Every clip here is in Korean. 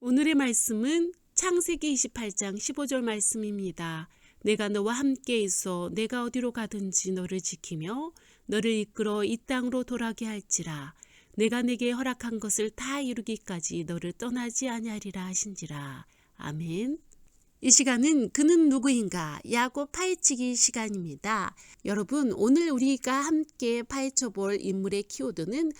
오늘의 말씀은 창세기 28장 15절 말씀입니다. 내가 너와 함께 있어 내가 어디로 가든지 너를 지키며 너를 이끌어 이 땅으로 돌아게 할지라. 내가 내게 허락한 것을 다 이루기까지 너를 떠나지 아니하리라 하신지라. 아멘. 이 시간은 그는 누구인가 야곱 파헤치기 시간입니다. 여러분, 오늘 우리가 함께 파헤쳐 볼 인물의 키워드는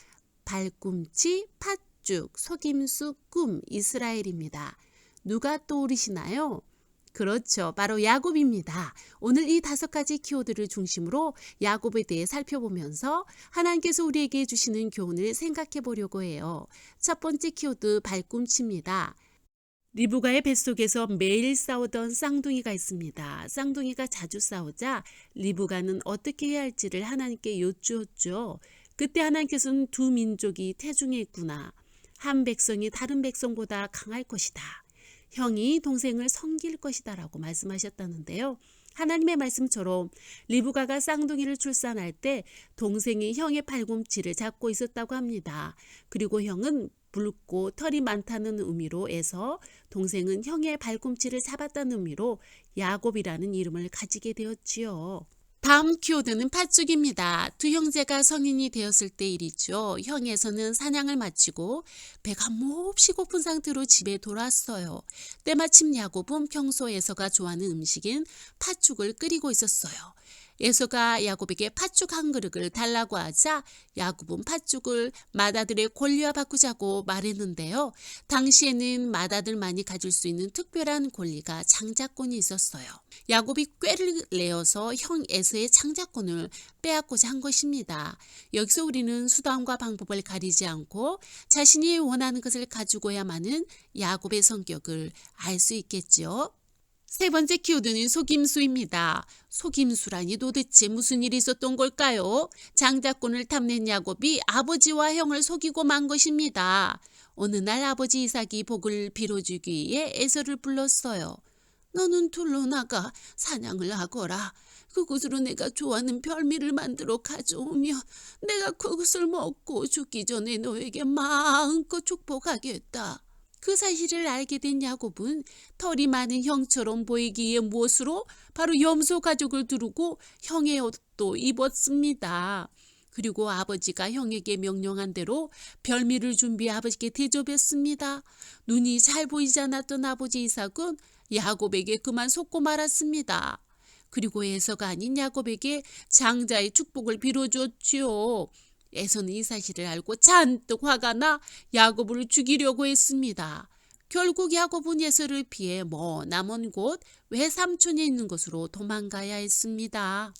발꿈치, 팥죽, 속임수, 꿈, 이스라엘입니다. 누가 떠오르시나요? 그렇죠. 바로 야곱입니다. 오늘 이 5가지 키워드를 중심으로 야곱에 대해 살펴보면서 하나님께서 우리에게 주시는 교훈을 생각해 보려고 해요. 첫 번째 키워드 발꿈치입니다. 리브가의 뱃속에서 매일 싸우던 쌍둥이가 있습니다. 쌍둥이가 자주 싸우자 리브가는 어떻게 해야 할지를 하나님께 여쭈었죠. 그때 하나님께서는 두 민족이 태중에 있구나. 한 백성이 다른 백성보다 강할 것이다. 형이 동생을 섬길 것이다 라고 말씀하셨다는데요. 하나님의 말씀처럼 리브가가 쌍둥이를 출산할 때 동생이 형의 팔꿈치를 잡고 있었다고 합니다. 그리고 형은 붉고 털이 많다는 의미로 해서 동생은 형의 발꿈치를 잡았다는 의미로 야곱이라는 이름을 가지게 되었지요. 다음 키워드는 팥죽입니다. 두 형제가 성인이 되었을 때 일이죠. 형에서는 사냥을 마치고 배가 몹시 고픈 상태로 집에 돌아왔어요. 때마침 야곱은 평소 에서가 좋아하는 음식인 팥죽을 끓이고 있었어요. 에서가 야곱에게 팥죽 한 그릇을 달라고 하자 야곱은 팥죽을 맏아들의 권리와 바꾸자고 말했는데요. 당시에는 맏아들만이 가질 수 있는 특별한 권리가 장자권이 있었어요. 야곱이 꾀를 내어서 형 에서의 장자권을 빼앗고자 한 것입니다. 여기서 우리는 수단과 방법을 가리지 않고 자신이 원하는 것을 가지고야만은 야곱의 성격을 알 수 있겠죠. 세 번째 키워드는 속임수입니다. 속임수라니 도대체 무슨 일이 있었던 걸까요? 장자권을 탐낸 야곱이 아버지와 형을 속이고 만 것입니다. 어느 날 아버지 이삭이 복을 빌어주기 위해 에서를 불렀어요. 너는 둘로 나가 사냥을 하거라. 그것으로 내가 좋아하는 별미를 만들어 가져오며 내가 그것을 먹고 죽기 전에 너에게 마음껏 축복하겠다. 그 사실을 알게 된 야곱은 털이 많은 형처럼 보이기 위해 무엇으로? 바로 염소 가죽을 두르고 형의 옷도 입었습니다. 그리고 아버지가 형에게 명령한 대로 별미를 준비해 아버지께 대접했습니다. 눈이 잘 보이지 않았던 아버지 이삭은 야곱에게 그만 속고 말았습니다. 그리고 에서가 아닌 야곱에게 장자의 축복을 빌어줬지요. 에서는 이 사실을 알고 잔뜩 화가 나 야곱을 죽이려고 했습니다. 결국 야곱은 에서를 피해 머나먼 곳 외삼촌이 있는 곳으로 도망가야 했습니다.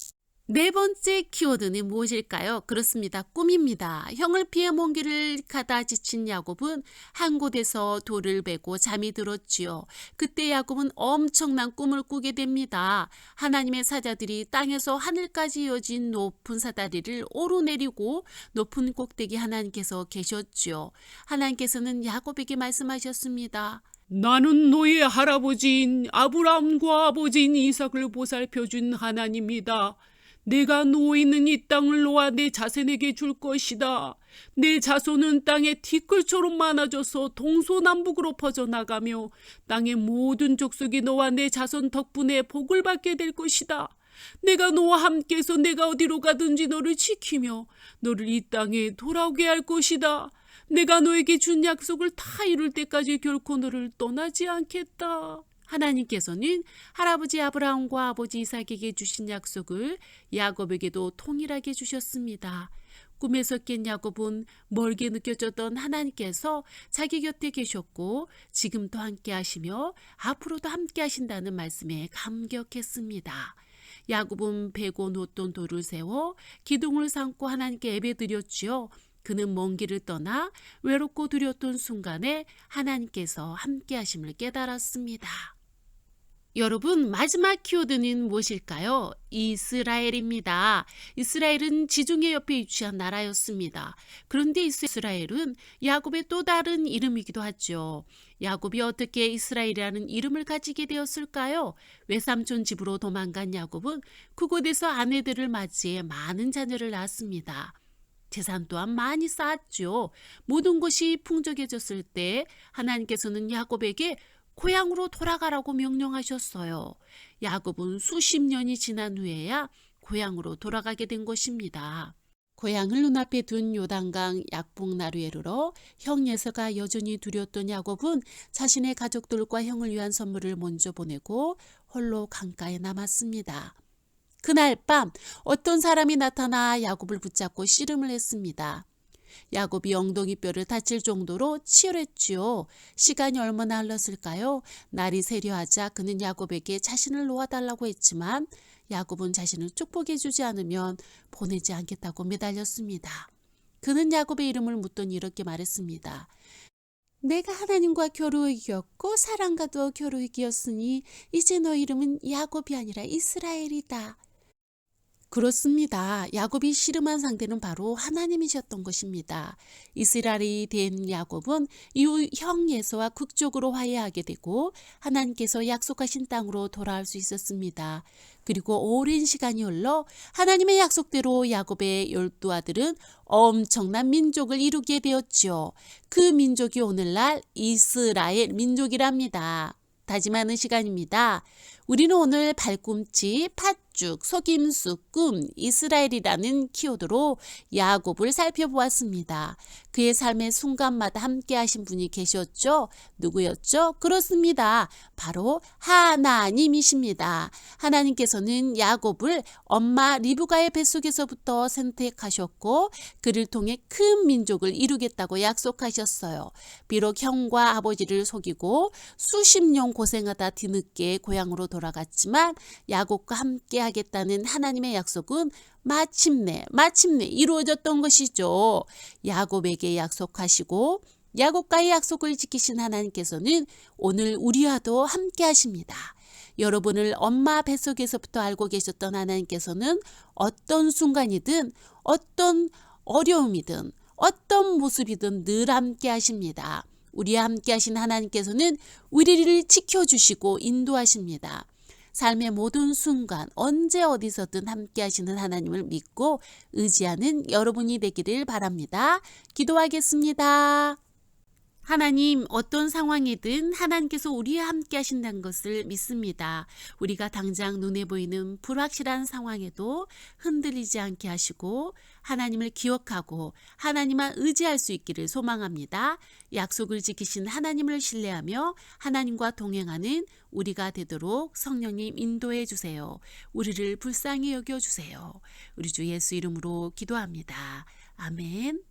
네 번째 키워드는 무엇일까요? 그렇습니다. 꿈입니다. 형을 피해 먼 길을 가다 지친 야곱은 한 곳에서 돌을 베고 잠이 들었지요. 그때 야곱은 엄청난 꿈을 꾸게 됩니다. 하나님의 사자들이 땅에서 하늘까지 이어진 높은 사다리를 오르내리고 높은 꼭대기 하나님께서 계셨지요. 하나님께서는 야곱에게 말씀하셨습니다. 나는 너의 할아버지인 아브라함과 아버지인 이삭을 보살펴준 하나님이다. 내가 누워있는 이 땅을 놓아 내 자손에게 줄 것이다. 내 자손은 땅의 티끌처럼 많아져서 동서남북으로 퍼져나가며 땅의 모든 족속이 너와 내 자손 덕분에 복을 받게 될 것이다. 내가 너와 함께해서 내가 어디로 가든지 너를 지키며 너를 이 땅에 돌아오게 할 것이다. 내가 너에게 준 약속을 다 이룰 때까지 결코 너를 떠나지 않겠다. 하나님께서는 할아버지 아브라함과 아버지 이삭에게 주신 약속을 야곱에게도 통일하게 주셨습니다. 꿈에서 깬 야곱은 멀게 느껴졌던 하나님께서 자기 곁에 계셨고 지금도 함께 하시며 앞으로도 함께 하신다는 말씀에 감격했습니다. 야곱은 베고 놓던 돌을 세워 기둥을 삼고 하나님께 예배드렸지요. 그는 먼 길을 떠나 외롭고 두려웠던 순간에 하나님께서 함께 하심을 깨달았습니다. 여러분, 마지막 키워드는 무엇일까요? 이스라엘입니다. 이스라엘은 지중해 옆에 위치한 나라였습니다. 그런데 이스라엘은 야곱의 또 다른 이름이기도 하죠. 야곱이 어떻게 이스라엘이라는 이름을 가지게 되었을까요? 외삼촌 집으로 도망간 야곱은 그곳에서 아내들을 맞이해 많은 자녀를 낳았습니다. 재산 또한 많이 쌓았죠. 모든 것이 풍족해졌을 때 하나님께서는 야곱에게 고향으로 돌아가라고 명령하셨어요. 야곱은 수십 년이 지난 후에야 고향으로 돌아가게 된 것입니다. 고향을 눈앞에 둔 요단강 약봉나루에 이르러 형 예서가 여전히 두려웠던 야곱은 자신의 가족들과 형을 위한 선물을 먼저 보내고 홀로 강가에 남았습니다. 그날 밤 어떤 사람이 나타나 야곱을 붙잡고 씨름을 했습니다. 야곱이 엉덩이뼈를 다칠 정도로 치열했지요. 시간이 얼마나 흘렀을까요? 날이 세려하자 그는 야곱에게 자신을 놓아달라고 했지만 야곱은 자신을 축복해주지 않으면 보내지 않겠다고 매달렸습니다. 그는 야곱의 이름을 묻더니 이렇게 말했습니다. 내가 하나님과 겨루이기였고 사람과도 겨루이기였으니 이제 너 이름은 야곱이 아니라 이스라엘이다. 그렇습니다. 야곱이 씨름한 상대는 바로 하나님이셨던 것입니다. 이스라엘이 된 야곱은 이후 형 예서와 극적으로 화해하게 되고 하나님께서 약속하신 땅으로 돌아올 수 있었습니다. 그리고 오랜 시간이 흘러 하나님의 약속대로 야곱의 12 아들은 엄청난 민족을 이루게 되었죠. 그 민족이 오늘날 이스라엘 민족이랍니다. 다짐하는 시간입니다. 우리는 오늘 발꿈치, 팥죽, 속임수, 꿈, 이스라엘이라는 키워드로 야곱을 살펴보았습니다. 그의 삶의 순간마다 함께 하신 분이 계셨죠? 누구였죠? 그렇습니다. 바로 하나님이십니다. 하나님께서는 야곱을 엄마 리브가의 뱃속에서부터 선택하셨고 그를 통해 큰 민족을 이루겠다고 약속하셨어요. 비록 형과 아버지를 속이고 수십 년 고생하다 뒤늦게 고향으로 돌아갔지만 야곱과 함께 하겠다는 하나님의 약속은 마침내 이루어졌던 것이죠. 야곱에게 약속하시고 야곱과의 약속을 지키신 하나님께서는 오늘 우리와도 함께 하십니다. 여러분을 엄마 뱃속에서부터 알고 계셨던 하나님께서는 어떤 순간이든 어떤 어려움이든 어떤 모습이든 늘 함께 하십니다. 우리와 함께 하신 하나님께서는 우리를 지켜주시고 인도하십니다. 삶의 모든 순간 언제 어디서든 함께 하시는 하나님을 믿고 의지하는 여러분이 되기를 바랍니다. 기도하겠습니다. 하나님, 어떤 상황이든 하나님께서 우리와 함께 하신다는 것을 믿습니다. 우리가 당장 눈에 보이는 불확실한 상황에도 흔들리지 않게 하시고 하나님을 기억하고 하나님만 의지할 수 있기를 소망합니다. 약속을 지키신 하나님을 신뢰하며 하나님과 동행하는 우리가 되도록 성령님 인도해 주세요. 우리를 불쌍히 여겨주세요. 우리 주 예수 이름으로 기도합니다. 아멘.